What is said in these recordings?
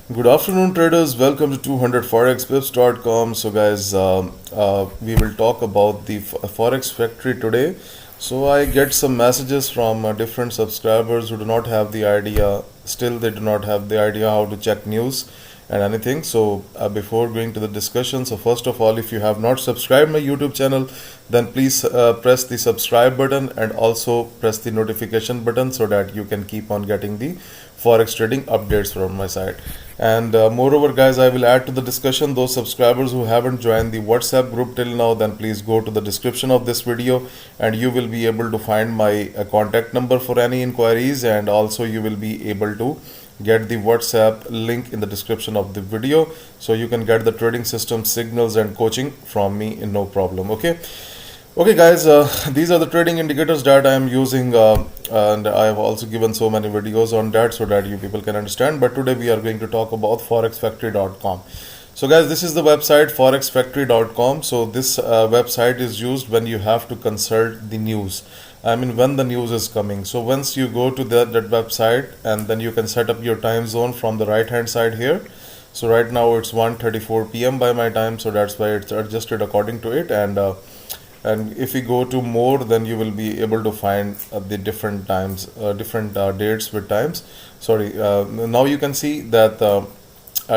Good afternoon, traders. Welcome to 200forexpips.com. So, guys, we will talk about the Forex Factory today. So, I get some messages from different subscribers who do not have the idea, still, they do not have the idea how to check news and anything. So, before going to the discussion, so first of all, if you have not subscribed my YouTube channel, then please press the subscribe button and also press the notification button so that you can keep on getting the Forex trading updates from my side. And moreover, guys, I will add to the discussion those subscribers who haven't joined the WhatsApp group till now, then please go to the description of this video and you will be able to find my contact number for any inquiries, and also you will be able to get the WhatsApp link in the description of the video, so you can get the trading system signals and coaching from me in no problem. Okay, guys, these are the trading indicators that I am using, and I have also given so many videos on that so that you people can understand. But today we are going to talk about forexfactory.com. So, guys, this is the website forexfactory.com. So, this website is used when you have to consult the news. I mean, when the news is coming. So, once you go to that website, and then you can set up your time zone from the right hand side here. So, right now it's 1:34 p.m. by my time, so that's why it's adjusted according to it. And if we go to more, then you will be able to find the different times, different dates with times. Sorry, now you can see that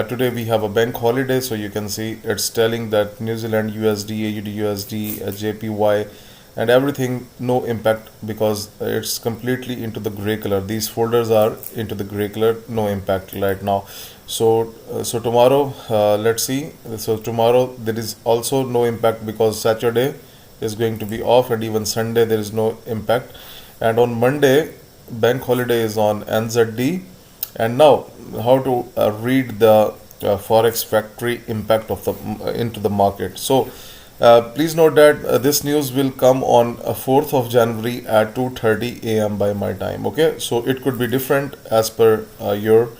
today we have a bank holiday, so you can see it's telling that New Zealand USD, AUD USD, JPY, and everything no impact because it's completely into the gray color. These folders are into the gray color, no impact right now. So tomorrow, let's see. So tomorrow there is also no impact because Saturday is going to be off, and even Sunday there is no impact. And on Monday, bank holiday is on NZD. And now, how to read the Forex Factory impact of the into the market. So, please note that this news will come on 4th of January at 2:30 a.m. by my time. Okay, so it could be different as per your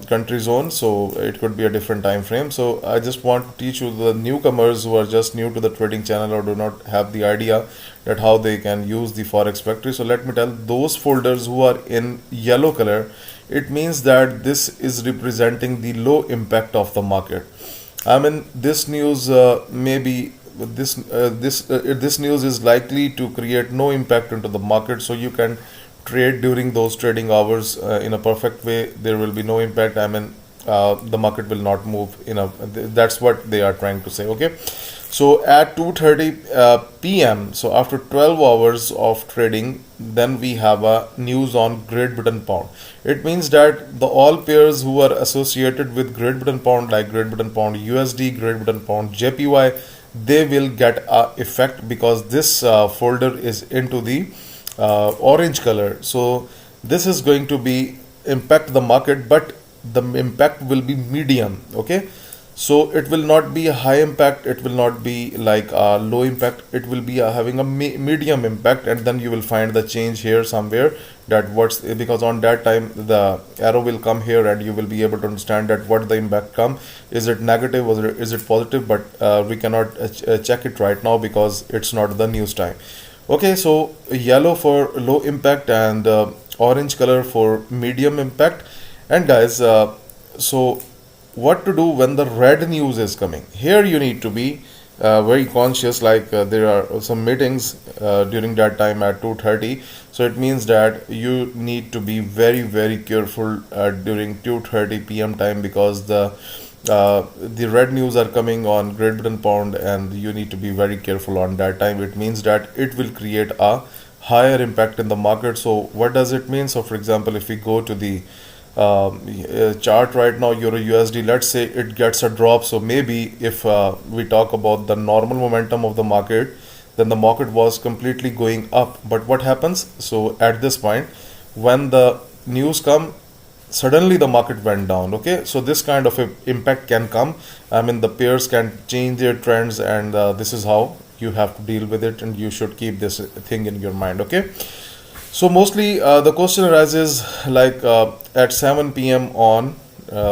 country zone, so it could be a different time frame. So I just want to teach you, the newcomers who are just new to the trading channel or do not have the idea that how they can use the Forex Factory. So let me tell, those folders who are in yellow color, it means that this is representing the low impact of the market. I mean, this news maybe this news is likely to create no impact into the market, so you can trade during those trading hours in a perfect way. There will be no impact. I mean, the market will not move. That's what they are trying to say. Okay, so at 2:30 p.m. so after 12 hours of trading, then we have a news on Great Britain pound. It means that the all pairs who are associated with Great Britain pound, like Great Britain pound USD, Great Britain pound JPY, they will get a effect because this folder is into the orange color. So this is going to be impact the market, but the impact will be medium. Okay, so it will not be a high impact, it will not be like a low impact, it will be having a medium impact. And then you will find the change here somewhere, that what's, because on that time the arrow will come here and you will be able to understand that what the impact come, is it negative or is it positive. But we cannot check it right now because it's not the news time. Okay, so yellow for low impact and orange color for medium impact. And guys, so what to do when the red news is coming? Here you need to be very conscious, like there are some meetings during that time at 2:30. So it means that you need to be very careful during 2:30 p.m. time, because the red news are coming on Great Britain pound, and you need to be very careful on that time. It means that it will create a higher impact in the market. So what does it mean? So for example, if we go to the chart right now, Euro USD, let's say it gets a drop. So maybe if we talk about the normal momentum of the market, then the market was completely going up. But what happens? So at this point, when the news come, suddenly the market went down. Okay, so this kind of a impact can come. I mean, the pairs can change their trends, and this is how you have to deal with it, and you should keep this thing in your mind. Okay, so mostly the question arises like at 7 p.m. on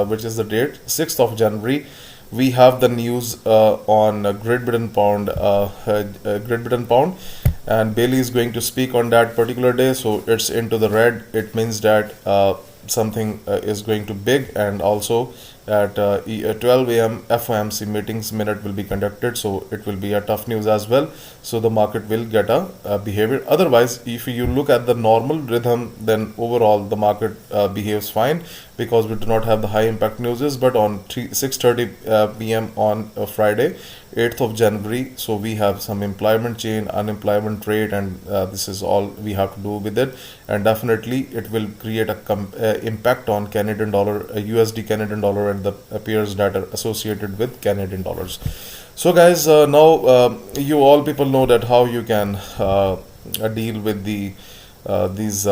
which is the date 6th of January, we have the news on Great Britain pound, Great Britain pound, and Bailey is going to speak on that particular day. So it's into the red. It means that something is going to big, and also at 12 a.m. FOMC meetings minute will be conducted, so it will be a tough news as well. So the market will get a behavior. Otherwise, if you look at the normal rhythm, then overall the market behaves fine, because we do not have the high impact news. But on 6:30 p.m. on Friday, 8th of January, so we have some employment chain, unemployment rate, and this is all we have to do with it. And definitely it will create a impact on Canadian dollar, USD Canadian dollar, and the pairs that are associated with Canadian dollars. So guys, now you all people know that how you can deal with these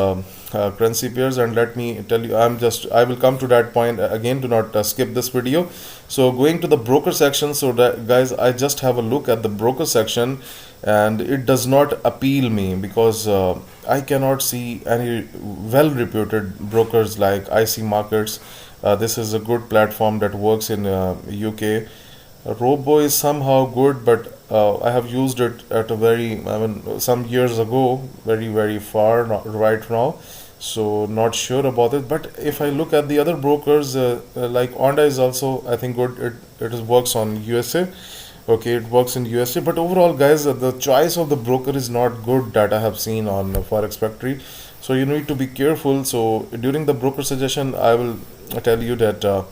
currency pairs. And let me tell you, I will come to that point again. Do not skip this video. So going to the broker section, so that guys, I just have a look at the broker section, and it does not appeal me, because I cannot see any well reputed brokers like IC Markets. This is a good platform that works in UK. Robo is somehow good, but I have used it at a some years ago, very far right now, so not sure about it. But if I look at the other brokers, like Onda is also, I think, good. It works on USA. Okay, it works in USA. But overall, guys, the choice of the broker is not good that I have seen on Forex Factory. So you need to be careful. So during the broker suggestion, I will tell you that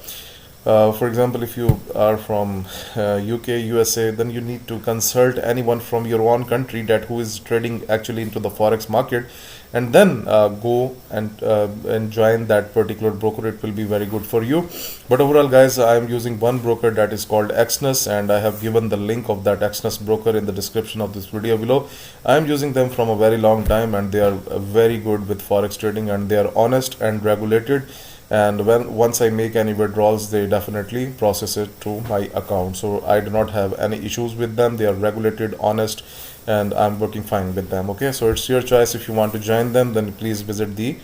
for example, if you are from UK, USA, then you need to consult anyone from your own country that who is trading actually into the forex market, and then go and join that particular broker. It will be very good for you. But overall, guys, I am using one broker that is called Exness, and I have given the link of that Exness broker in the description of this video below. I am using them from a very long time, and they are very good with forex trading, and they are honest and regulated. And once I make any withdrawals, they definitely process it to my account. So I do not have any issues with them. They are regulated, honest, and I'm working fine with them. Okay, so it's your choice. If you want to join them, then please visit the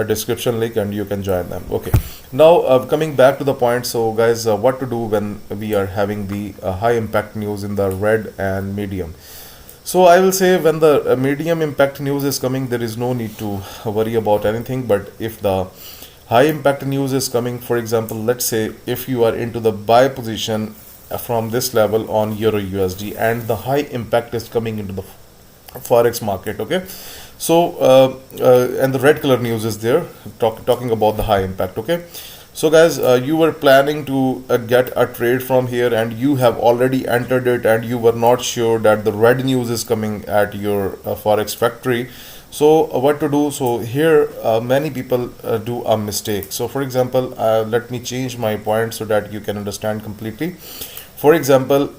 description link and you can join them. Okay, now coming back to the point. So guys, what to do when we are having the high impact news in the red and medium? So I will say, when the medium impact news is coming, there is no need to worry about anything. But if the high impact news is coming, for example, let's say if you are into the buy position from this level on Euro USD, and the high impact is coming into the forex market. Okay, so and the red color news is there, talking about the high impact. Okay, so guys, you were planning to get a trade from here, and you have already entered it, and you were not sure that the red news is coming at your Forex Factory. So what to do? So here many people do a mistake. So for example, let me change my point so that you can understand completely. For example,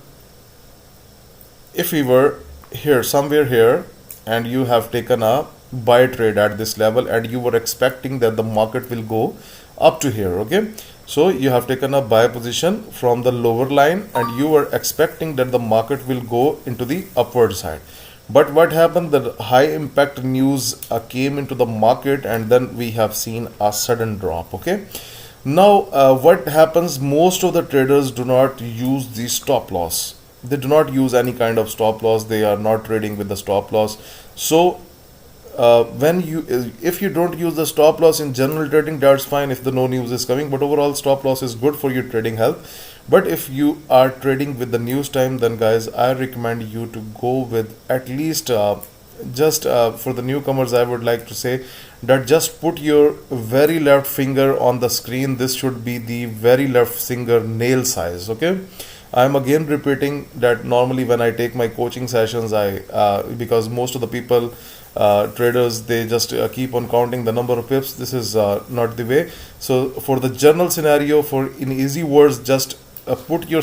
if we were here, somewhere here, and you have taken a buy trade at this level, and you were expecting that the market will go up to here. Okay, so you have taken a buy position from the lower line, and you were expecting that the market will go into the upward side. But what happened? The high impact news came into the market, and then we have seen a sudden drop. Okay, now what happens? Most of the traders do not use the stop loss. They do not use any kind of stop loss. They are not trading with the stop loss. So if you don't use the stop loss in general trading, that's fine if the no news is coming. But overall, stop loss is good for your trading health. But if you are trading with the news time, then guys, I recommend you to go with at least just for the newcomers, I would like to say that just put your very left finger on the screen. This should be the very left finger nail size. Okay, I'm again repeating that normally when I take my coaching sessions, because most of the people traders, they just keep on counting the number of pips. This is not the way. So for the general scenario, for in easy words, just put your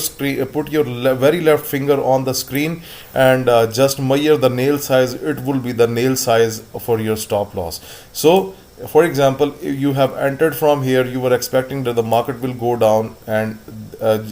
very left finger on the screen, and just measure the nail size. It will be the nail size for your stop loss. So for example, if you have entered from here, you were expecting that the market will go down, and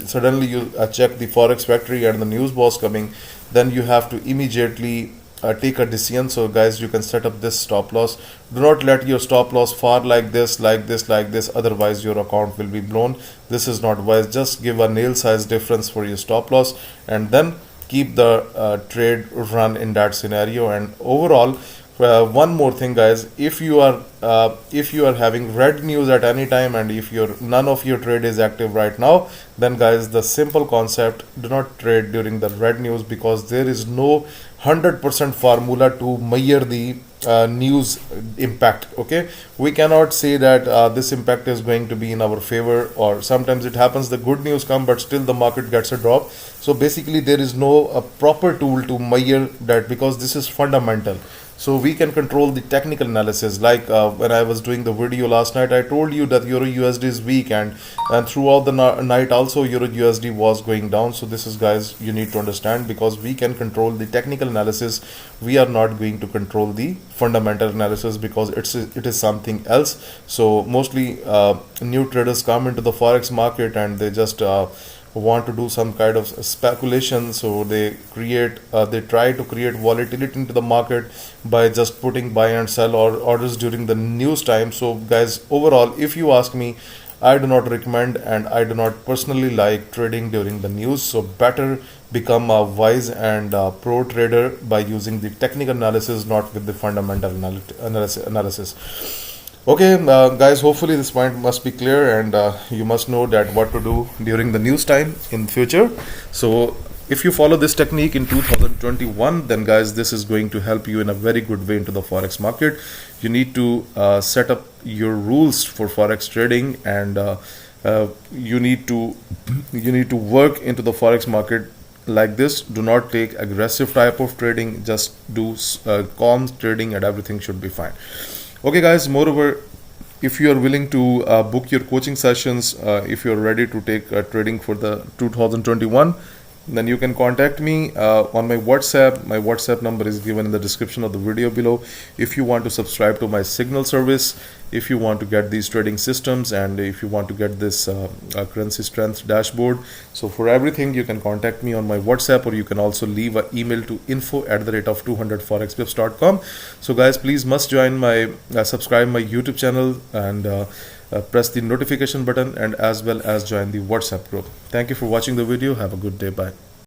suddenly you check the Forex Factory and the news was coming, then you have to immediately take a decision. So guys, you can set up this stop loss. Do not let your stop loss far like this, otherwise your account will be blown. This is not wise. Just give a nail size difference for your stop loss, and then keep the trade run in that scenario. And overall, One more thing, guys, if you are having red news at any time, and if your none of your trade is active right now, then guys, the simple concept: do not trade during the red news, because there is no 100% formula to measure the news impact. Okay, we cannot say that this impact is going to be in our favor, or sometimes it happens the good news come but still the market gets a drop. So basically there is no proper tool to measure that, because this is fundamental. So we can control the technical analysis. Like when I was doing the video last night, I told you that Euro USD is weak, and throughout the night also Euro USD was going down. So this is, guys, you need to understand, because we can control the technical analysis. We are not going to control the fundamental analysis, because it is something else. So mostly new traders come into the forex market and they just want to do some kind of speculation. So they try to create volatility into the market by just putting buy and sell or orders during the news time. So guys, overall, if you ask me, I do not recommend, and I do not personally like trading during the news. So better become a wise and pro trader by using the technical analysis, not with the fundamental analysis. Okay, guys, hopefully this point must be clear, and you must know that what to do during the news time in future. So if you follow this technique in 2021, then guys, this is going to help you in a very good way into the forex market. You need to set up your rules for forex trading, and you need to work into the forex market like this. Do not take aggressive type of trading, just do calm trading, and everything should be fine. Okay, guys, moreover, if you are willing to book your coaching sessions, if you are ready to take trading for the 2021, then you can contact me on my WhatsApp. My WhatsApp number is given in the description of the video below. If you want to subscribe to my signal service, if you want to get these trading systems, and if you want to get this currency strength dashboard, so for everything you can contact me on my WhatsApp, or you can also leave an email to info@200forexpips.com. So guys, please must join my subscribe my YouTube channel, and press the notification button, and as well as join the WhatsApp group. Thank you for watching the video. Have a good day. Bye.